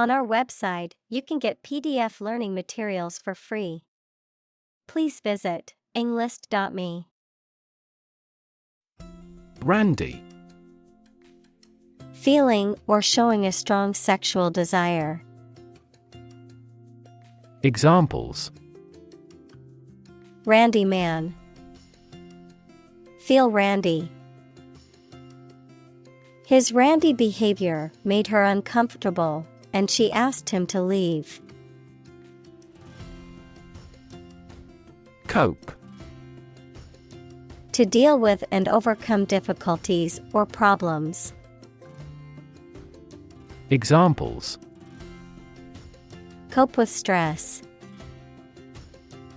On our website, you can get PDF learning materials for free. Please visit englist.me. Randy. Feeling or showing a strong sexual desire. Examples: Randy man. Feel randy. His randy behavior made her uncomfortable, and she asked him to leave. Cope. To deal with and overcome difficulties or problems. Examples: Cope with stress.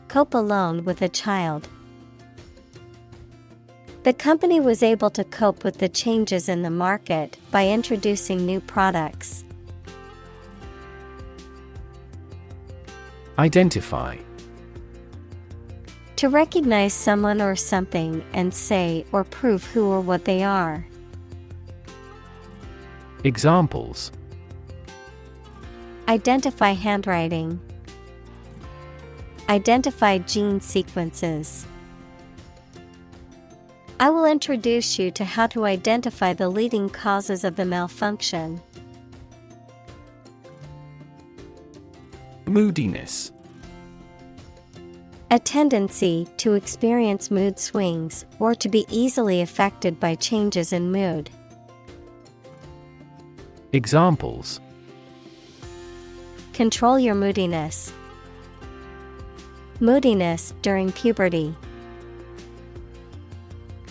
Cope alone with a child. The company was able to cope with the changes in the market by introducing new products. Identify. To recognize someone or something and say or prove who or what they are. Examples: Identify handwriting. Identify gene sequences. I will introduce you to how to identify the leading causes of the malfunction. Moodiness. A tendency to experience mood swings or to be easily affected by changes in mood. Examples: Control your moodiness. Moodiness during puberty.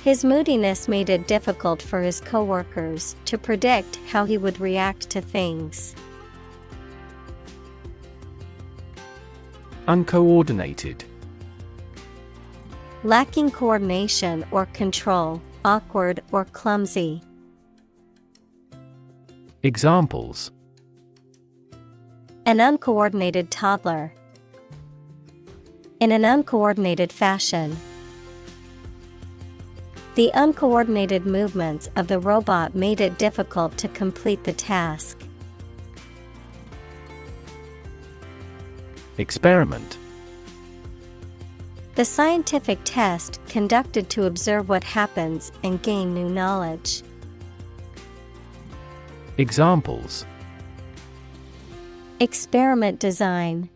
His moodiness made it difficult for his coworkers to predict how he would react to things. Uncoordinated. Lacking coordination or control, awkward or clumsy. Examples: An uncoordinated toddler. In an uncoordinated fashion. The uncoordinated movements of the robot made it difficult to complete the task. Experiment. The scientific test conducted to observe what happens and gain new knowledge. Examples: Experiment design.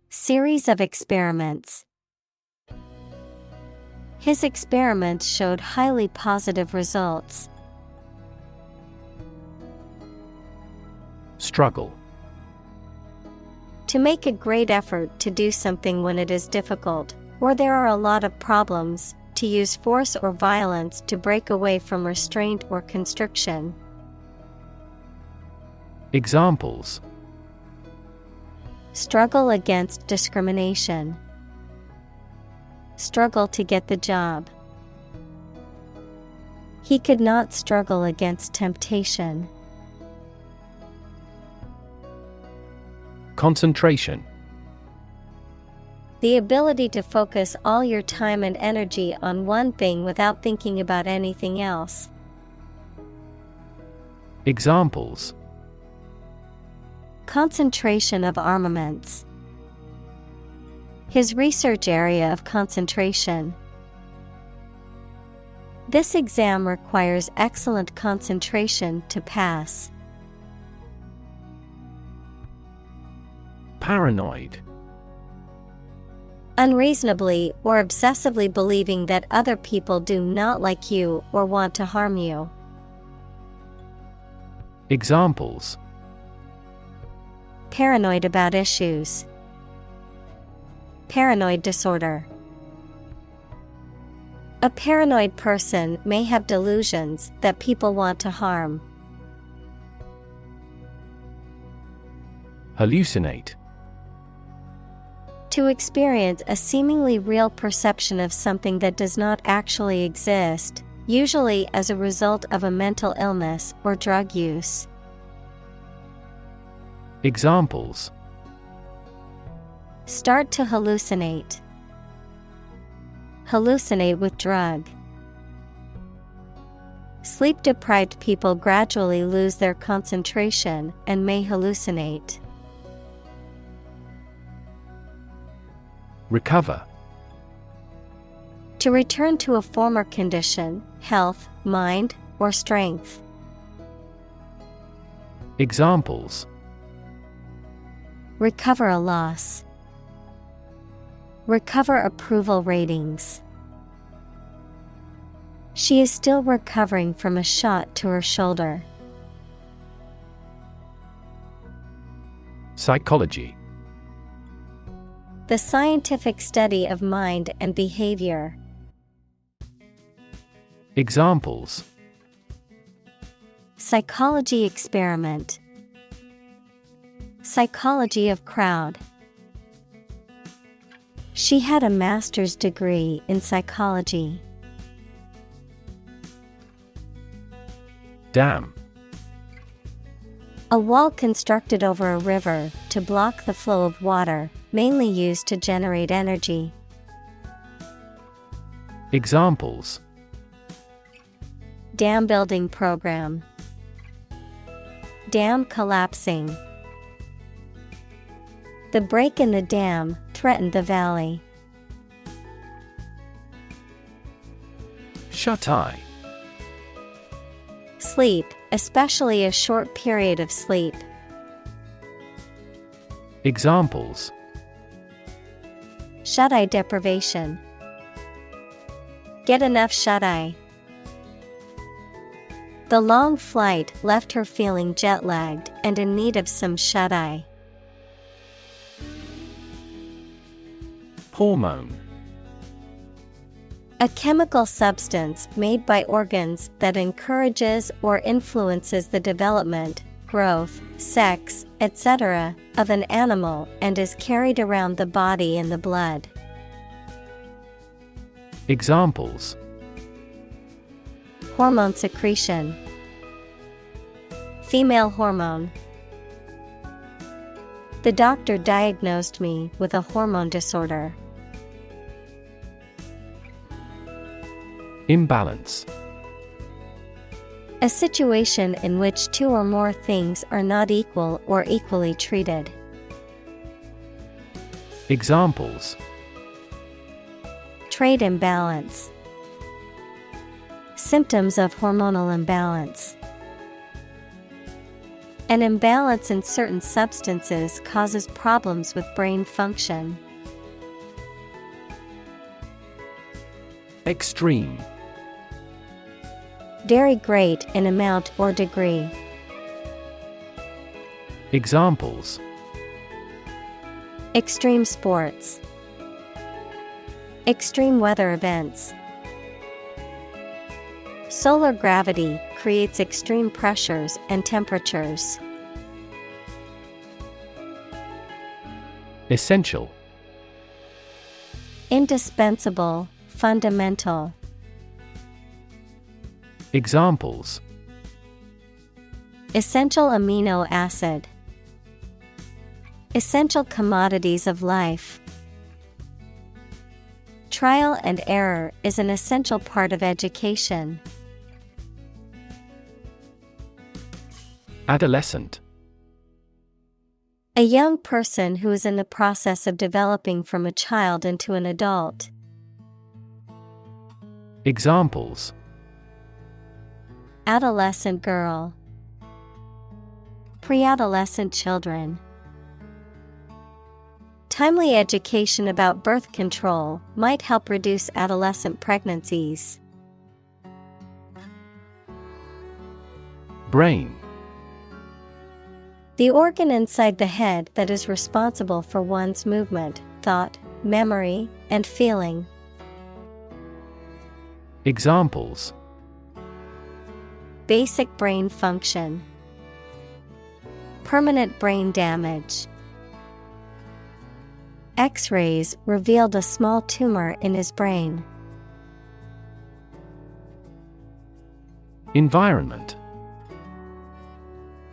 Series of experiments. His experiments showed highly positive results. Struggle. To make a great effort to do something when it is difficult, or there are a lot of problems, to use force or violence to break away from restraint or constriction. Examples: Struggle against discrimination. Struggle to get the job. He could not struggle against temptation. Concentration. The ability to focus all your time and energy on one thing without thinking about anything else. Examples: Concentration of armaments. His research area of concentration. This exam requires excellent concentration to pass. Paranoid. Unreasonably or obsessively believing that other people do not like you or want to harm you. Examples: Paranoid about issues. Paranoid disorder. A paranoid person may have delusions that people want to harm. Hallucinate. To experience a seemingly real perception of something that does not actually exist, usually as a result of a mental illness or drug use. Examples: Start to hallucinate. Hallucinate with drug. Sleep-deprived people gradually lose their concentration and may hallucinate. Recover. To return to a former condition, health, mind, or strength. Examples: Recover a loss. Recover approval ratings. She is still recovering from a shot to her shoulder. Psychology. The scientific study of mind and behavior. Examples: Psychology experiment. Psychology of crowd. She had a master's degree in psychology. Dam. A wall constructed over a river to block the flow of water, mainly used to generate energy. Examples: Dam building program. Dam collapsing. The break in the dam threatened the valley. Shut-eye. Sleep, especially a short period of sleep. Examples: Shut-eye deprivation. Get enough shut-eye. The long flight left her feeling jet-lagged and in need of some shut-eye. Hormone. A chemical substance made by organs that encourages or influences the development, growth, sex, etc. of an animal and is carried around the body in the blood. Examples: Hormone secretion. Female hormone. The doctor diagnosed me with a hormone disorder. Imbalance. A situation in which two or more things are not equal or equally treated. Examples: Trade imbalance. Symptoms of hormonal imbalance. An imbalance in certain substances causes problems with brain function. Extreme. Very great in amount or degree. Examples: Extreme sports. Extreme weather events. Solar gravity creates extreme pressures and temperatures. Essential. Indispensable, fundamental. Examples: Essential amino acid. Essential commodities of life. Trial and error is an essential part of education. Adolescent. A young person who is in the process of developing from a child into an adult. Examples: Adolescent girl. Pre-adolescent children. Timely education about birth control might help reduce adolescent pregnancies. Brain. The organ inside the head that is responsible for one's movement, thought, memory, and feeling. Examples: Basic brain function. Permanent brain damage. X-rays revealed a small tumor in his brain. Environment.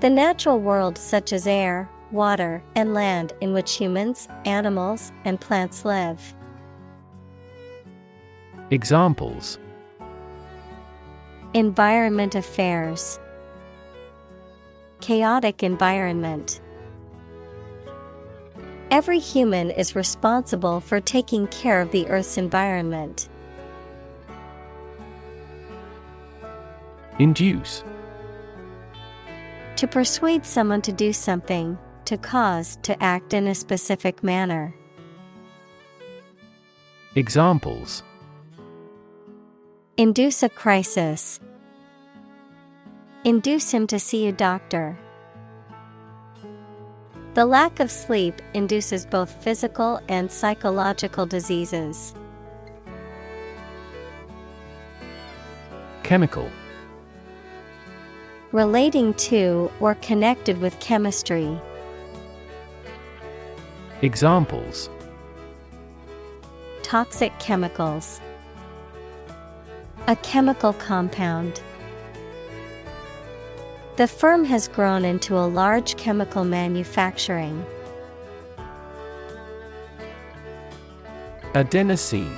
The natural world such as air, water, and land in which humans, animals, and plants live. Examples: Environment affairs. Chaotic environment. Every human is responsible for taking care of the Earth's environment. Induce. To persuade someone to do something, to cause to act in a specific manner. Examples. Induce a crisis. Induce him to see a doctor. The lack of sleep induces both physical and psychological diseases. Chemical. Relating to or connected with chemistry. Examples. Toxic chemicals. A chemical compound. The firm has grown into a large chemical manufacturing. Adenosine.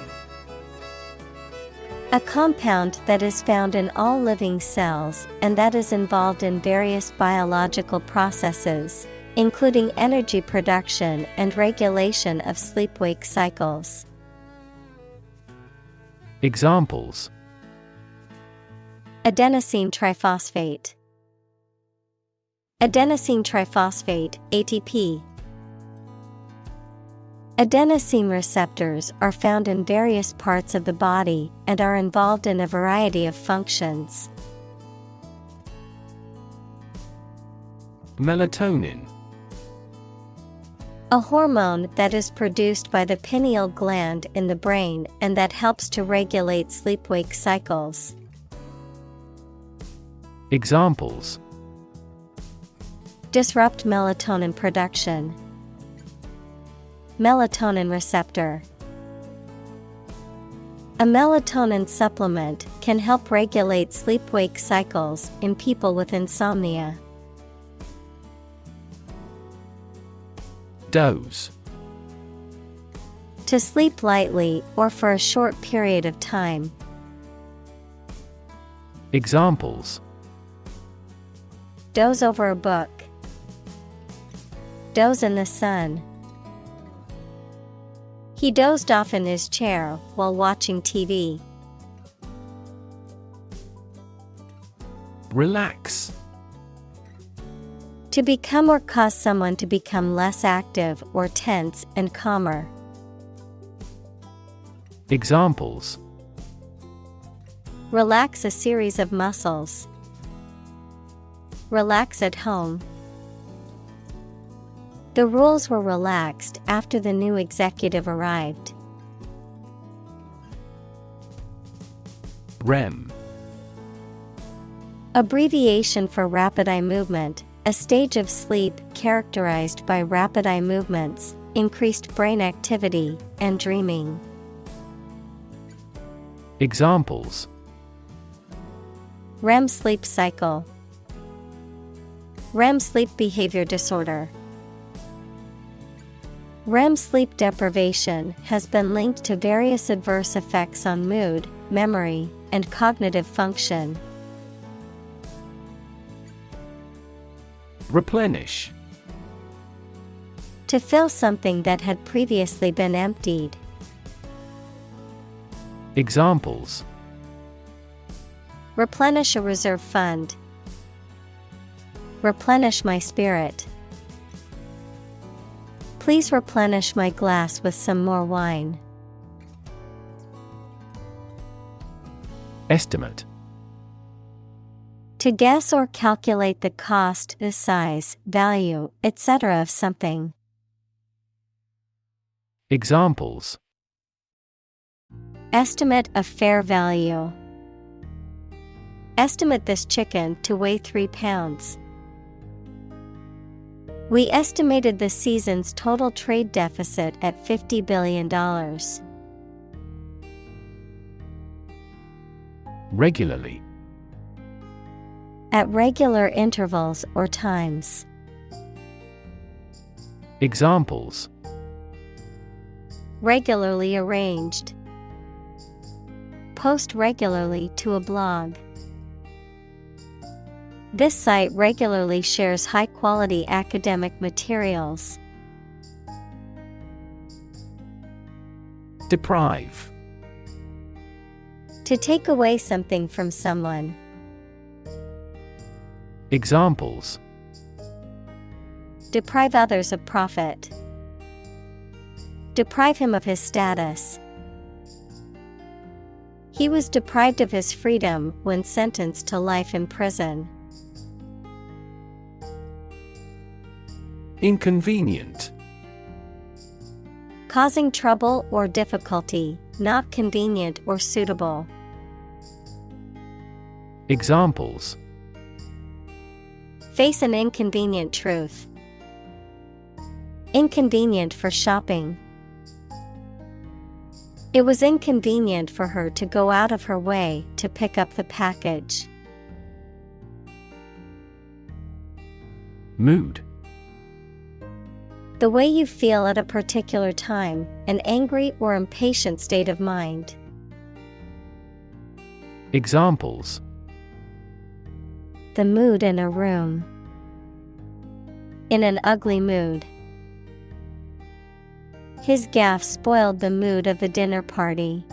A compound that is found in all living cells and that is involved in various biological processes, including energy production and regulation of sleep-wake cycles. Examples. Adenosine triphosphate. Adenosine triphosphate, ATP. Adenosine receptors are found in various parts of the body and are involved in a variety of functions. Melatonin. A hormone that is produced by the pineal gland in the brain and that helps to regulate sleep-wake cycles. Examples. Disrupt melatonin production. Melatonin receptor. A melatonin supplement can help regulate sleep-wake cycles in people with insomnia. Doze. To sleep lightly or for a short period of time. Examples. Doze over a book. Doze in the sun. He dozed off in his chair while watching TV. Relax. To become or cause someone to become less active or tense and calmer. Examples. Relax a series of muscles. Relax at home. The rules were relaxed after the new executive arrived. REM. Abbreviation for rapid eye movement, a stage of sleep characterized by rapid eye movements, increased brain activity, and dreaming. Examples. REM sleep cycle. REM sleep behavior disorder. REM sleep deprivation has been linked to various adverse effects on mood, memory, and cognitive function. Replenish. To fill something that had previously been emptied. Examples. Replenish a reserve fund. Replenish my spirit. Please replenish my glass with some more wine. Estimate. To guess or calculate the cost, the size, value, etc. of something. Examples. Estimate of fair value. Estimate this chicken to weigh 3 pounds. We estimated the season's total trade deficit at $50 billion. Regularly. At regular intervals or times. Examples. Regularly arranged. Post regularly to a blog. This site regularly shares high-quality academic materials. Deprive. To take away something from someone. Examples: Deprive others of profit. Deprive him of his status. He was deprived of his freedom when sentenced to life in prison. Inconvenient. Causing trouble or difficulty, not convenient or suitable. Examples: Face an inconvenient truth. Inconvenient for shopping. It was inconvenient for her to go out of her way to pick up the package. Mood. The way you feel at a particular time, an angry or impatient state of mind. Examples: The mood in a room. In an ugly mood. His gaffe spoiled the mood of the dinner party.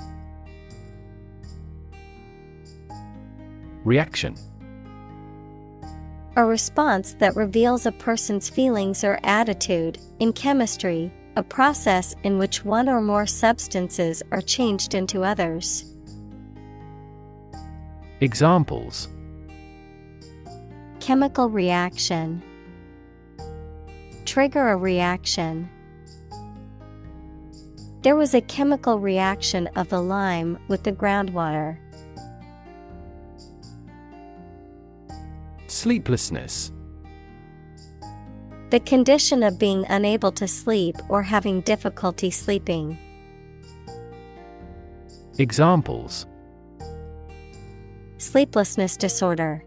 Reaction. A response that reveals a person's feelings or attitude. In chemistry, a process in which one or more substances are changed into others. Examples: Chemical reaction. Trigger a reaction. There was a chemical reaction of the lime with the groundwater. Sleeplessness. The condition of being unable to sleep or having difficulty sleeping. Examples: Sleeplessness disorder.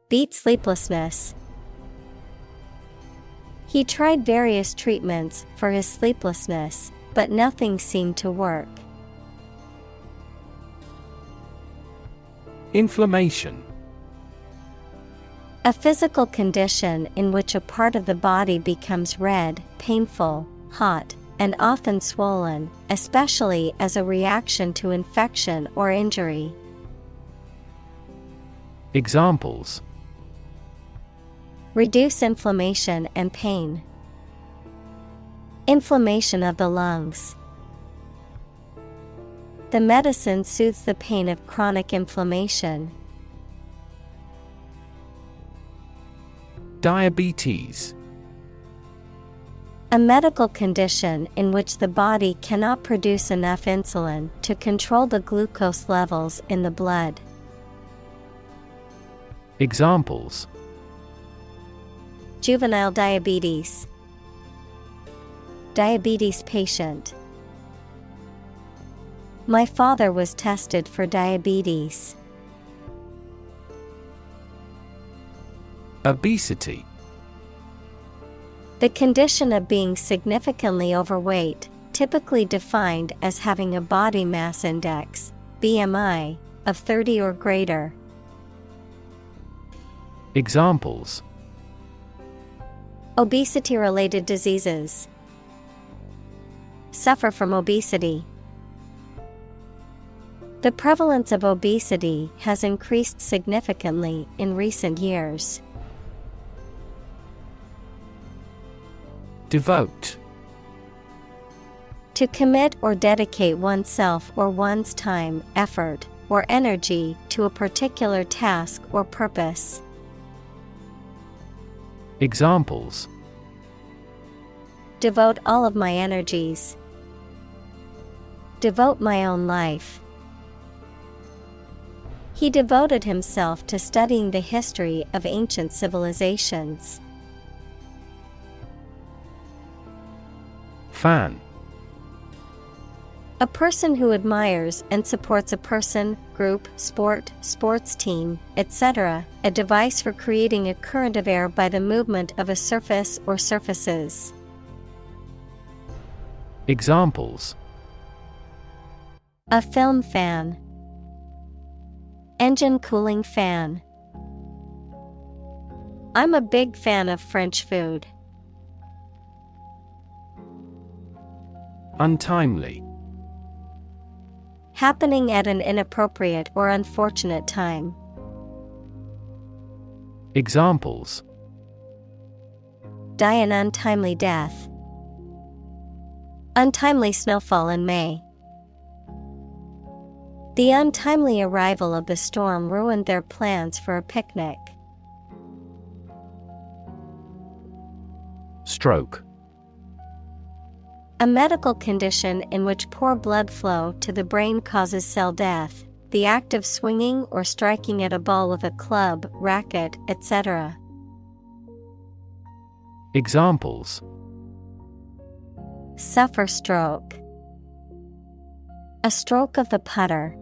Beat sleeplessness. He tried various treatments for his sleeplessness, but nothing seemed to work. Inflammation. A physical condition in which a part of the body becomes red, painful, hot, and often swollen, especially as a reaction to infection or injury. Examples: Reduce inflammation and pain. Inflammation of the lungs. The medicine soothes the pain of chronic inflammation. Diabetes. A medical condition in which the body cannot produce enough insulin to control the glucose levels in the blood. Examples: Juvenile diabetes. Diabetes patient. My father was tested for diabetes. Obesity. The condition of being significantly overweight, typically defined as having a body mass index, BMI, of 30 or greater. Examples: Obesity-related diseases. Suffer from obesity. The prevalence of obesity has increased significantly in recent years. Devote. To commit or dedicate oneself or one's time, effort, or energy to a particular task or purpose. Examples: Devote all of my energies. Devote my own life. He devoted himself to studying the history of ancient civilizations. Fan. A person who admires and supports a person, group, sport, sports team, etc. A device for creating a current of air by the movement of a surface or surfaces. Examples: A film fan. Engine cooling fan. I'm a big fan of French food. Untimely. Happening at an inappropriate or unfortunate time. Examples: Die an untimely death. Untimely snowfall in May. The untimely arrival of the storm ruined their plans for a picnic. Stroke. A medical condition in which poor blood flow to the brain causes cell death, the act of swinging or striking at a ball with a club, racket, etc. Examples: Suffer stroke. A stroke of the putter.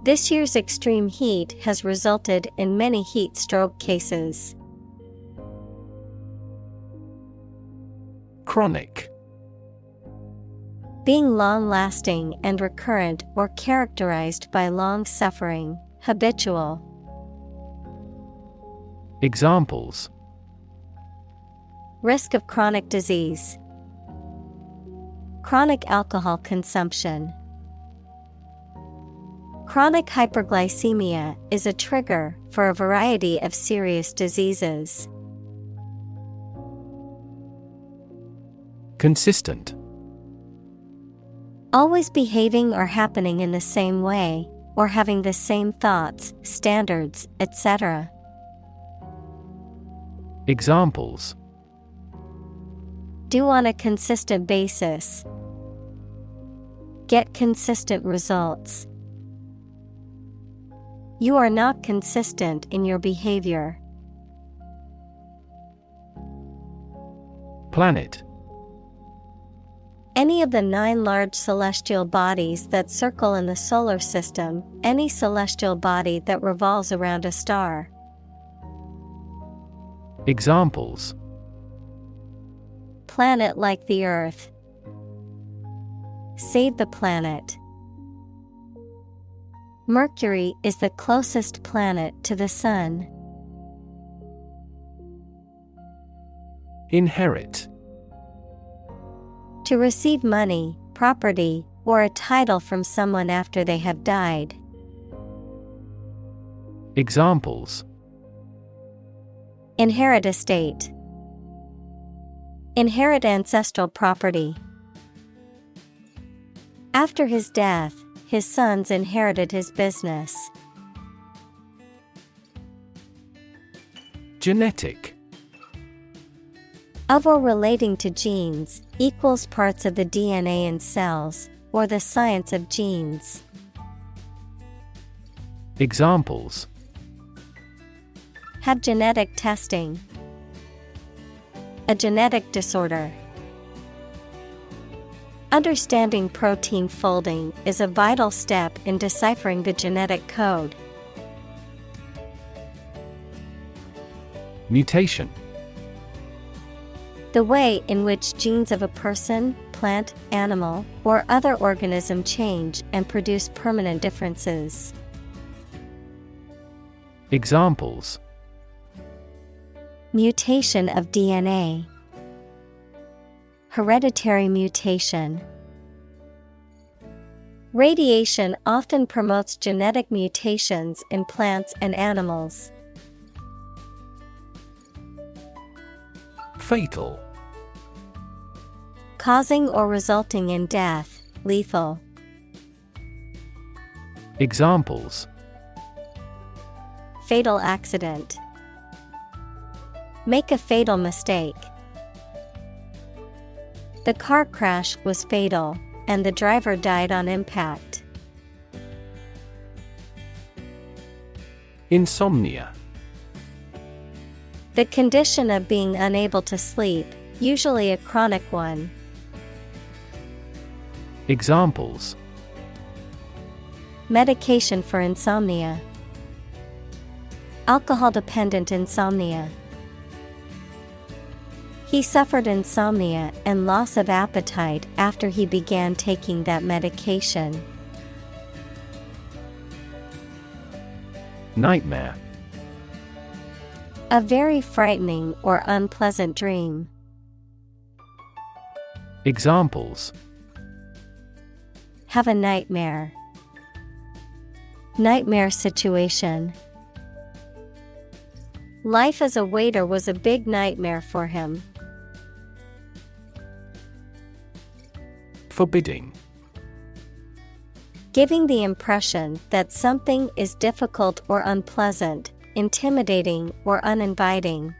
This year's extreme heat has resulted in many heat stroke cases. Chronic. Being long-lasting and recurrent or characterized by long suffering, habitual. Examples: Risk of chronic disease. Chronic alcohol consumption. Chronic hyperglycemia is a trigger for a variety of serious diseases. Consistent. Always behaving or happening in the same way, or having the same thoughts, standards, etc. Examples: Do on a consistent basis. Get consistent results. You are not consistent in your behavior. Planet. Any of the 9 large celestial bodies that circle in the solar system, any celestial body that revolves around a star. Examples: Planet like the Earth. Save the planet. Mercury is the closest planet to the Sun. Inherit. To receive money, property, or a title from someone after they have died. Examples: Inherit estate. Inherit ancestral property. After his death, his sons inherited his business. Genetic. Of or relating to genes, equals parts of the DNA in cells, or the science of genes. Examples: Have genetic testing. A genetic disorder. Understanding protein folding is a vital step in deciphering the genetic code. Mutation. The way in which genes of a person, plant, animal, or other organism change and produce permanent differences. Examples: Mutation of DNA. Hereditary mutation. Radiation often promotes genetic mutations in plants and animals. Fatal. Causing or resulting in death, lethal. Examples: Fatal accident. Make a fatal mistake. The car crash was fatal, and the driver died on impact. Insomnia. The condition of being unable to sleep, usually a chronic one. Examples: Medication for insomnia. Alcohol-dependent insomnia. He suffered insomnia and loss of appetite after he began taking that medication. Nightmare. A very frightening or unpleasant dream. Examples: Have a nightmare. Nightmare situation. Life as a waiter was a big nightmare for him. Forbidding. Giving the impression that something is difficult or unpleasant, intimidating or uninviting.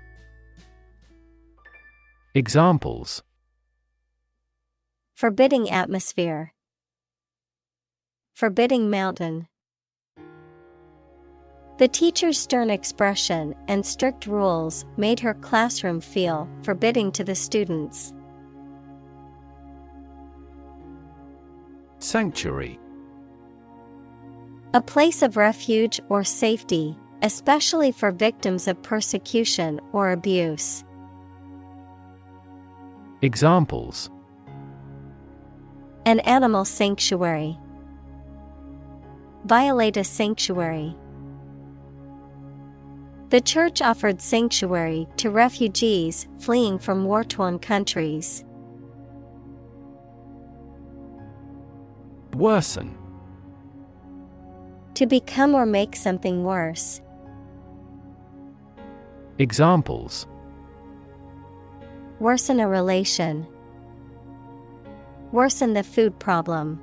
Examples: Forbidding atmosphere. Forbidding mountain. The teacher's stern expression and strict rules made her classroom feel forbidding to the students. Sanctuary. A place of refuge or safety, especially for victims of persecution or abuse. Examples: An animal sanctuary. Violate a sanctuary. The church offered sanctuary to refugees fleeing from war-torn countries. Worsen. To become or make something worse. Examples: Worsen a relation. Worsen the food problem.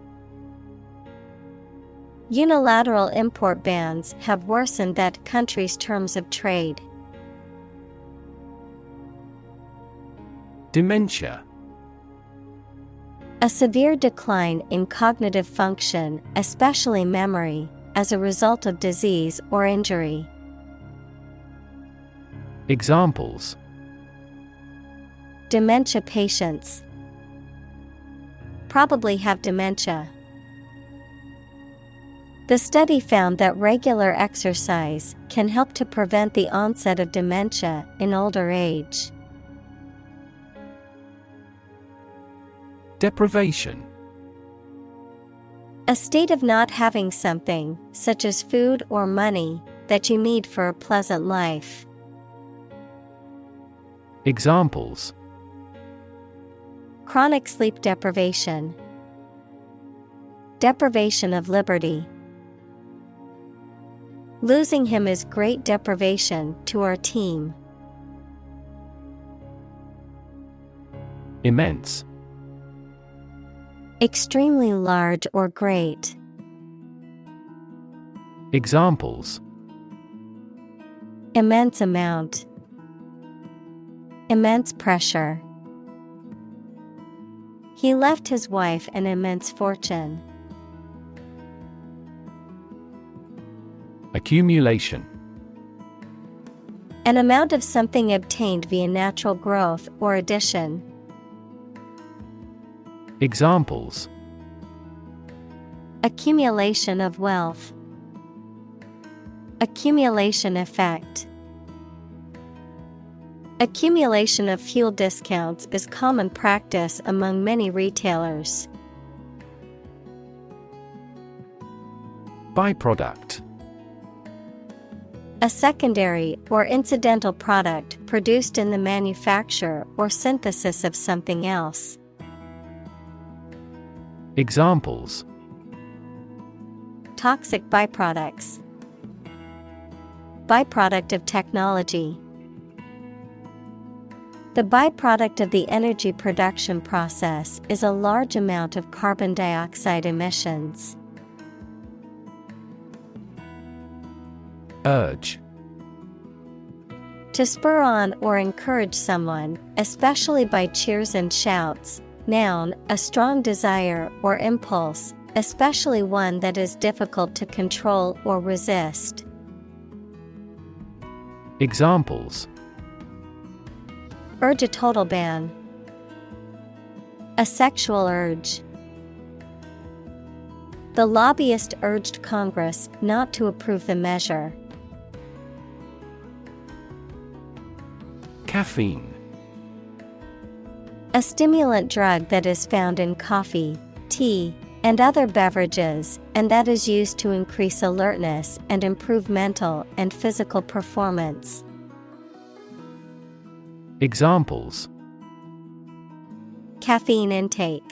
Unilateral import bans have worsened that country's terms of trade. Dementia. A severe decline in cognitive function, especially memory, as a result of disease or injury. Examples: Dementia patients probably have dementia. The study found that regular exercise can help to prevent the onset of dementia in older age. Deprivation. A state of not having something, such as food or money, that you need for a pleasant life. Examples: Chronic sleep deprivation. Deprivation of liberty. Losing him is great deprivation to our team. Immense. Extremely large or great. Examples: Immense amount. Immense pressure. He left his wife an immense fortune. Accumulation. An amount of something obtained via natural growth or addition. Examples: Accumulation of wealth. Accumulation effect. Accumulation of fuel discounts is common practice among many retailers. Byproduct. A secondary or incidental product produced in the manufacture or synthesis of something else. Examples: Toxic byproducts. Byproduct of technology. The byproduct of the energy production process is a large amount of carbon dioxide emissions. Urge. To spur on or encourage someone, especially by cheers and shouts. Noun, a strong desire or impulse, especially one that is difficult to control or resist. Examples: Urge a total ban. A sexual urge. The lobbyist urged Congress not to approve the measure. Caffeine. A stimulant drug that is found in coffee, tea, and other beverages, and that is used to increase alertness and improve mental and physical performance. Examples: caffeine intake,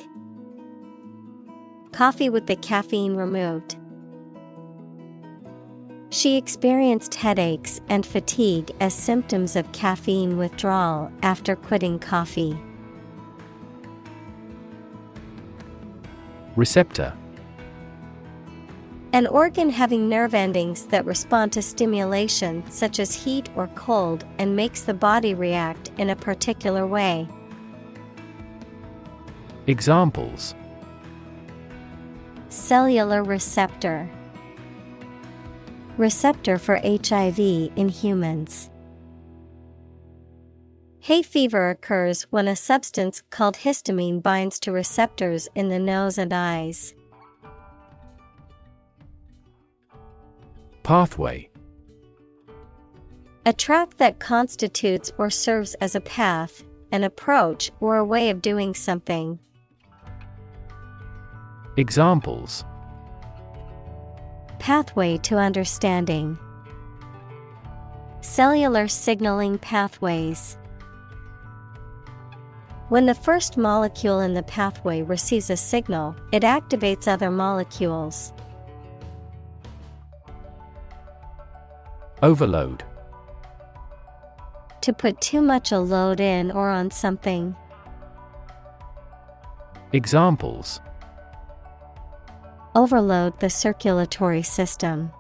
coffee with the caffeine removed. She experienced headaches and fatigue as symptoms of caffeine withdrawal after quitting coffee. Receptor. An organ having nerve endings that respond to stimulation such as heat or cold and makes the body react in a particular way. Examples: cellular receptor, receptor for HIV in humans. Hay fever occurs when a substance called histamine binds to receptors in the nose and eyes. Pathway. A track that constitutes or serves as a path, an approach, or a way of doing something. Examples: pathway to understanding, cellular signaling pathways. When the first molecule in the pathway receives a signal, it activates other molecules. Overload. To put too much a load in or on something. Examples: overload the circulatory system,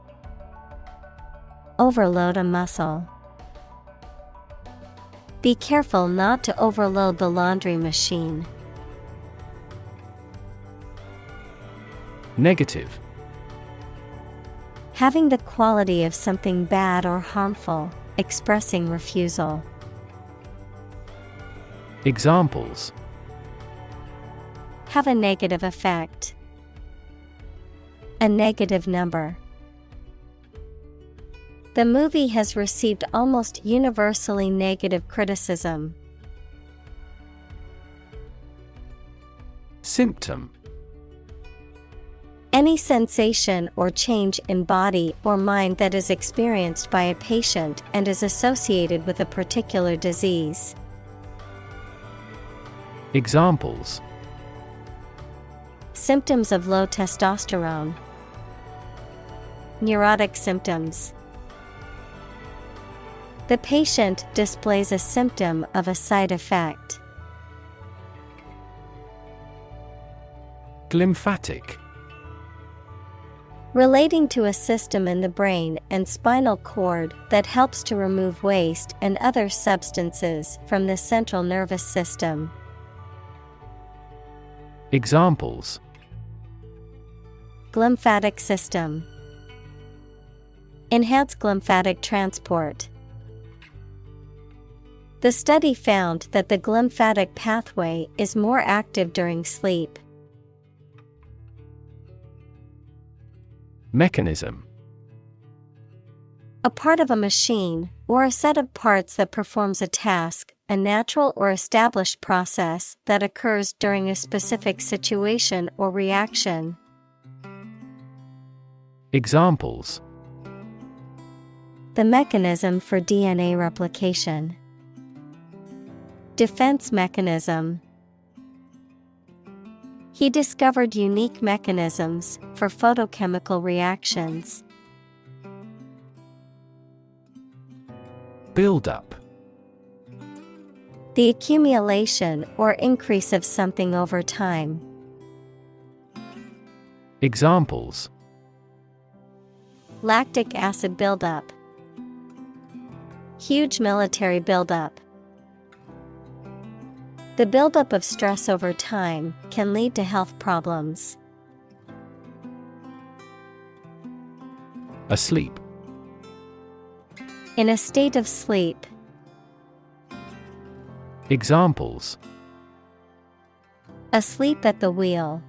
overload a muscle. Be careful not to overload the laundry machine. Negative. Having the quality of something bad or harmful, expressing refusal. Examples: have a negative effect, a negative number. The movie has received almost universally negative criticism. Symptom. Any sensation or change in body or mind that is experienced by a patient and is associated with a particular disease. Examples: symptoms of low testosterone, neurotic symptoms. The patient displays a symptom of a side effect. Glymphatic. Relating to a system in the brain and spinal cord that helps to remove waste and other substances from the central nervous system. Examples: glymphatic system, enhance glymphatic transport. The study found that the glymphatic pathway is more active during sleep. Mechanism. A part of a machine, or a set of parts that performs a task, a natural or established process that occurs during a specific situation or reaction. Examples: the mechanism for DNA replication, defense mechanism. He discovered unique mechanisms for photochemical reactions. Build-up. The accumulation or increase of something over time. Examples: lactic acid buildup, huge military buildup. The buildup of stress over time can lead to health problems. Asleep. In a state of sleep. Examples: asleep at the wheel,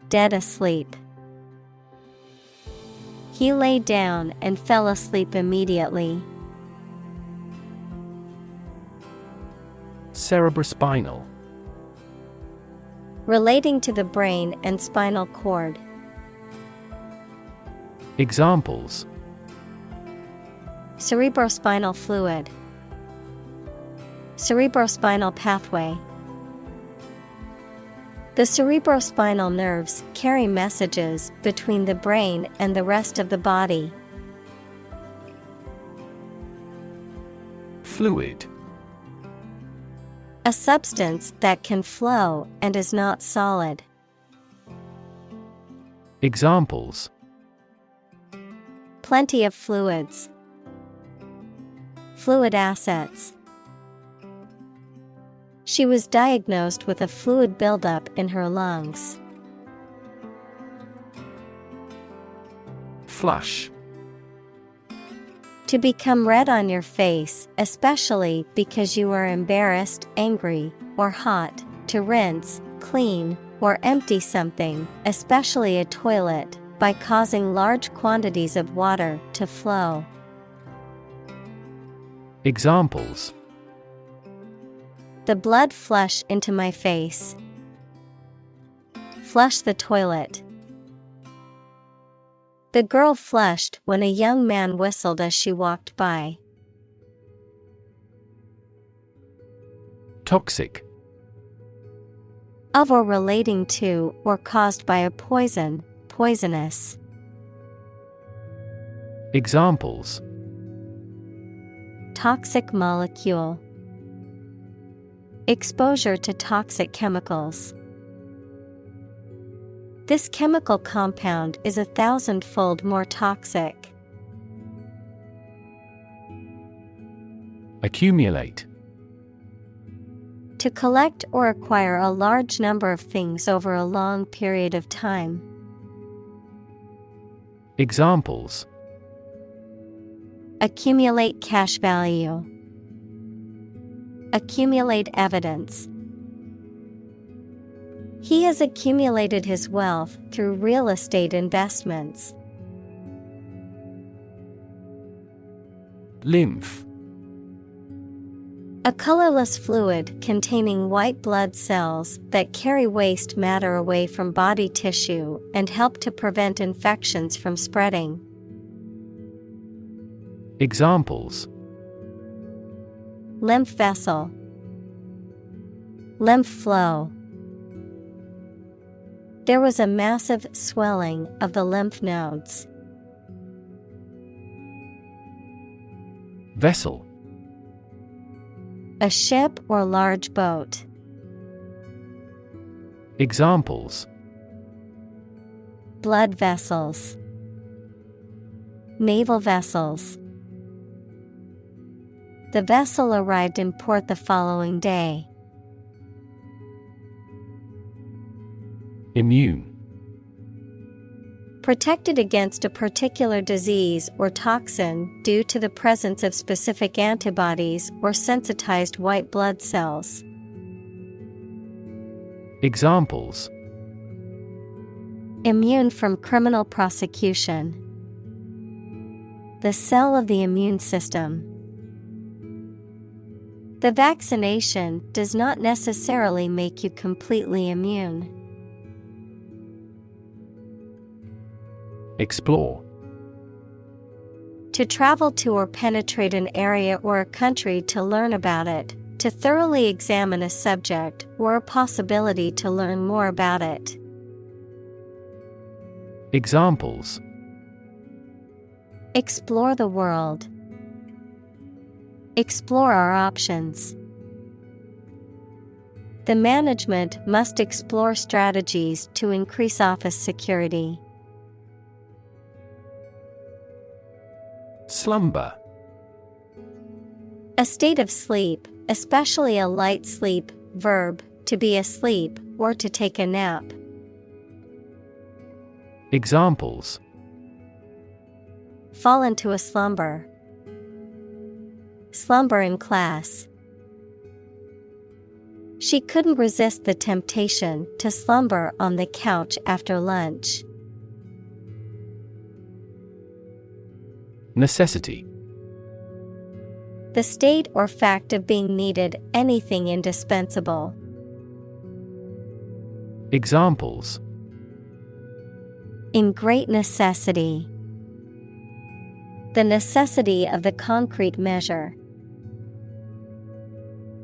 dead asleep. He lay down and fell asleep immediately. Cerebrospinal. Relating to the brain and spinal cord. Examples: cerebrospinal fluid, Cerebrospinal pathway. The cerebrospinal nerves carry messages between the brain and the rest of the body. Fluid. A substance that can flow and is not solid. Examples: Plenty of fluids. Fluid assets. She was diagnosed with a fluid buildup in her lungs. Flush. To become red on your face, especially because you are embarrassed, angry, or hot. To rinse, clean, or empty something, especially a toilet, by causing large quantities of water to flow. Examples: The blood flush into my face. Flush the toilet. The girl flushed when a young man whistled as she walked by. Toxic. Of or relating to or caused by a poison, poisonous. Examples: Toxic molecule. Exposure to toxic chemicals. This chemical compound is 1,000-fold more toxic. Accumulate. To collect or acquire a large number of things over a long period of time. Examples: Accumulate cash value. Accumulate evidence. He has accumulated his wealth through real estate investments. Lymph. A colorless fluid containing white blood cells that carry waste matter away from body tissue and help to prevent infections from spreading. Examples: Lymph vessel. Lymph flow. There was a massive swelling of the lymph nodes. Vessel. A ship or large boat. Examples: Blood vessels. Naval vessels. The vessel arrived in port the following day. Immune. Protected against a particular disease or toxin due to the presence of specific antibodies or sensitized white blood cells. Examples: Immune from criminal prosecution. The cell of the immune system. The vaccination does not necessarily make you completely immune. Explore. To travel to or penetrate an area or a country to learn about it, to thoroughly examine a subject or a possibility to learn more about it. Examples: Explore the world. Explore our options. The management must explore strategies to increase office security. Slumber. A state of sleep, especially a light sleep, verb, to be asleep, or to take a nap. Examples: Fall into a slumber. Slumber in class. She couldn't resist the temptation to slumber on the couch after lunch. Necessity. The state or fact of being needed, anything indispensable. Examples: In great necessity. The necessity of the concrete measure.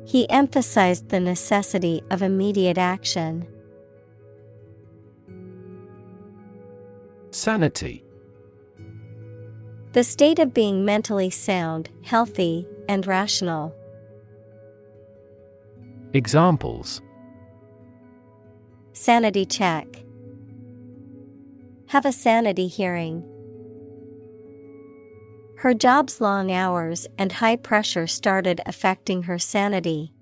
He emphasized the necessity of immediate action. Sanity. The state of being mentally sound, healthy, and rational. Examples: Sanity check. Have a sanity hearing. Her job's long hours and high pressure started affecting her sanity.